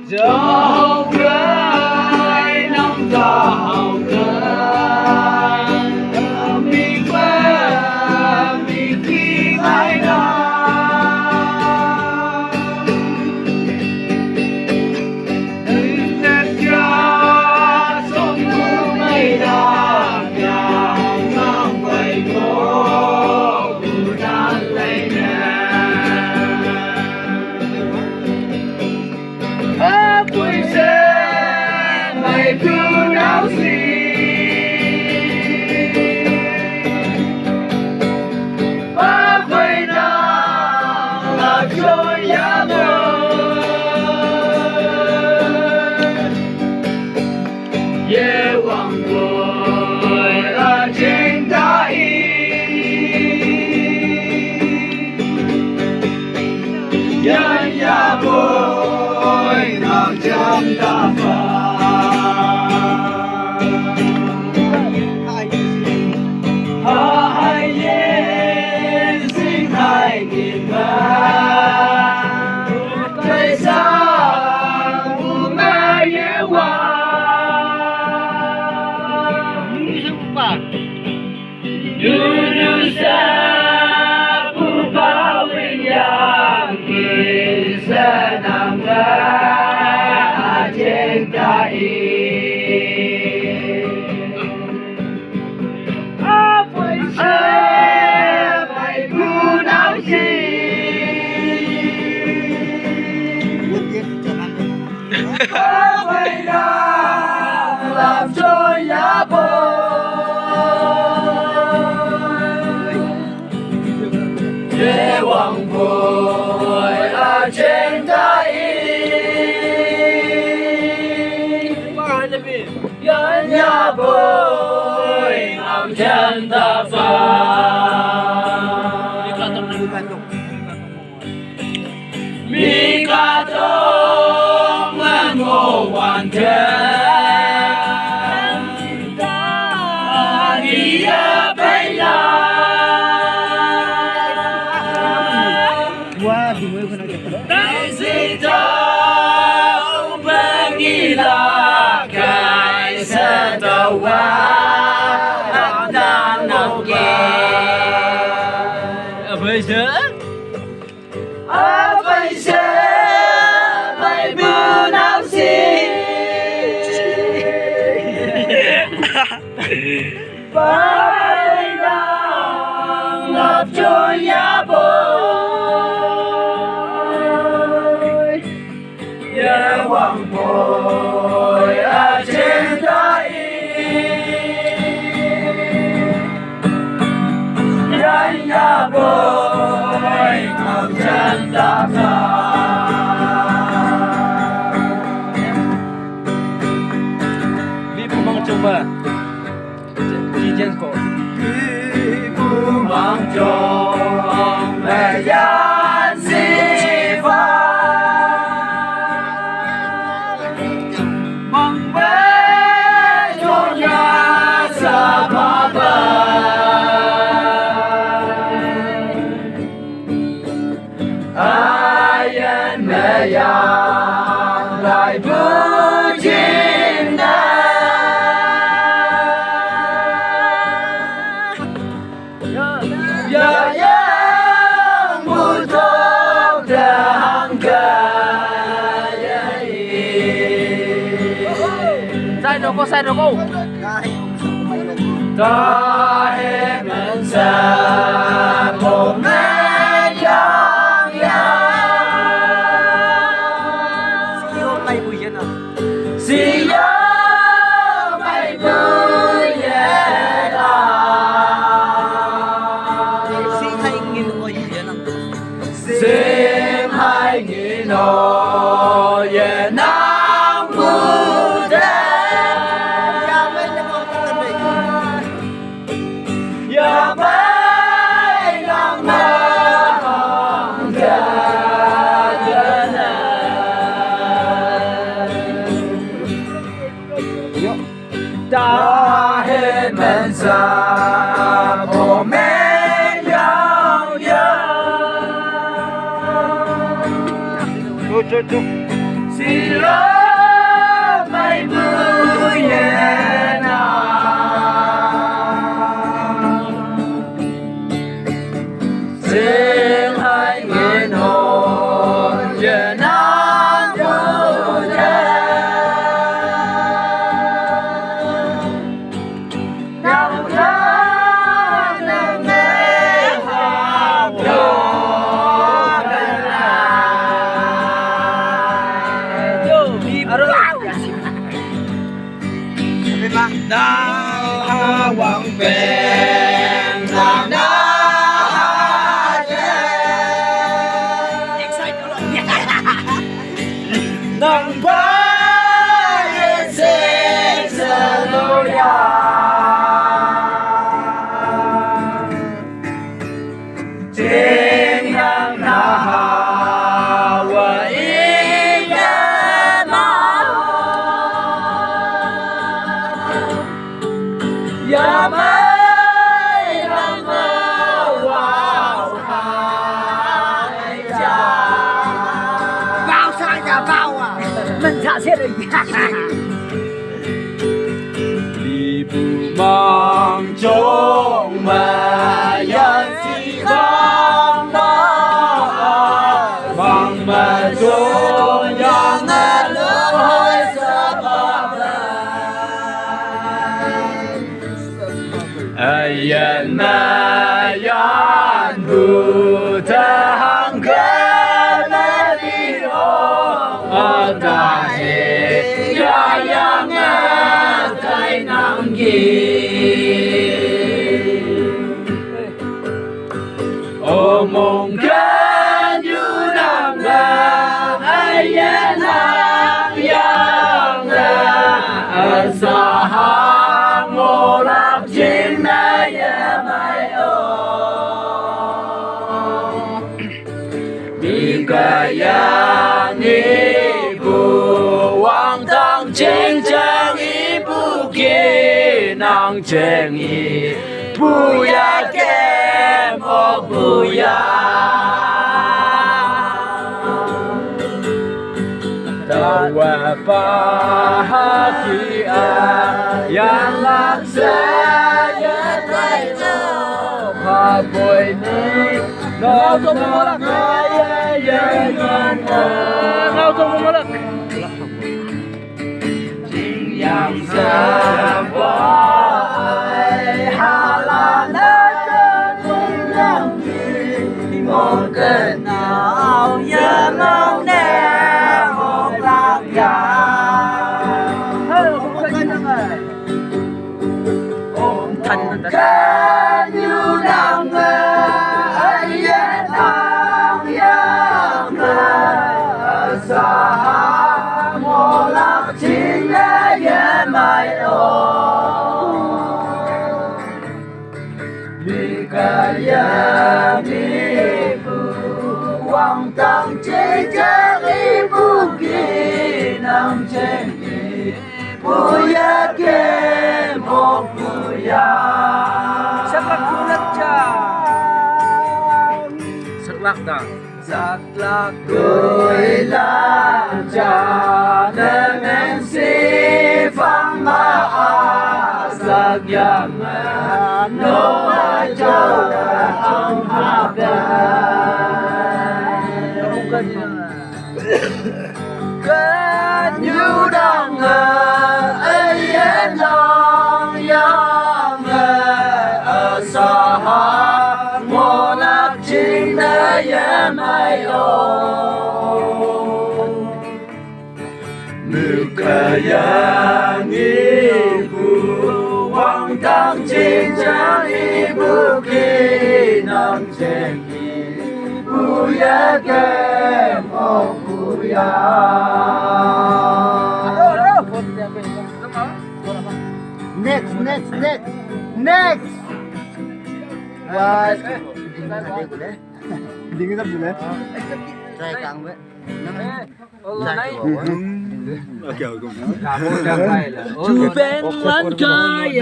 dẫu gái nắng gió hậu cơn mi qua mi khi mãi đó nên cho sông mưa mây đỏ nhà ngang quay phố cụ đàn lấy nè quay xe mày cứ náo gì quay nào là trôi giá bơi yeah hoàng vội ở trên đại dân nhà bơi nào trong ta phà hai yên sinh 2000 cây xa của mẹ yêu hoa Indonesia Pulau yang kisah nangga cintai apa sampai punau si apa yang làm trôi giá bơi để hoàng vội ở trên đại dân nhà bơi ngắm chân ta phà mi ca tông ngang ngô hoàn khen ta đi bay la đại gì đâu bagi là cái sẽ tàu qua dan nông bây giờ mày bữa nào gì phải đang ngập trôi giá bơi yeah hoàng vội ở trên đại dân nhà bơi ngắm chân ta phà Ibu mau coba Jijen kok Ibu mau coba yang sifat Membejonya sama Ayan yang lại bercinta Ya yang butuh dan gaya Sai roko Tahe mensa momen yang Siya may buyela Sim hai nghìn ô ye nang bude Ya bay lang mang gajana Dahil man sa momenyang Chu Sila may buyan na Sing hai nghiền hồn Việt Nam vô Nào ra nâng nghe học cho bên lại Nào hoàng phèn Nào nang bayit sa luya Ting yang nahawa igama Yamay namawaw hai cha Vào sao nhà vào à Mình thả xe rồi Đi bù mong trông mà dân si không đó Bằng mà trông dân nghe lửa hơi sợ bà Ai dân mà dân hù ta hăng kê lê đi ô Ta hệ ya ya nghe tay nắng gì Ô mong kê như nằm là ai yên nắng yang là Sa ha ngô lạc chinh na ya mai ô Vì cả ya ni Wang tang cheng cheng i bu ki nang cheng i bu ya ke mo bu ya Ta wa pa ha ki a yang lam sa ya tai no pa boy ni no to mo la ya ya no to mo la Yang sebuah halangan yang mau kenal ya mau nemo rakyat. Thành ca như đang ai đang yang sa mo lạc chính ya mai ô Vì cả ya mi bu Wang tang chế chế li bu ki Nang chế ki Bu ya ke mo bu ya Sắc lắc cha Sắc lắc ta Sắc lắc cười la cha Dengan si phang ma a Sắc ya ma no a châu Ông hạp Kết như đang ấy yên lòng yang ở xa hát Mô lạc chính đã ya mai ô Muka yang ibu Wang tang chính chẳng ibu Ki nang cheng ibu ya ke mo bu ya Next What? Hindi kita boleh. Try kang be. Okay, okay. Chu ben lan kai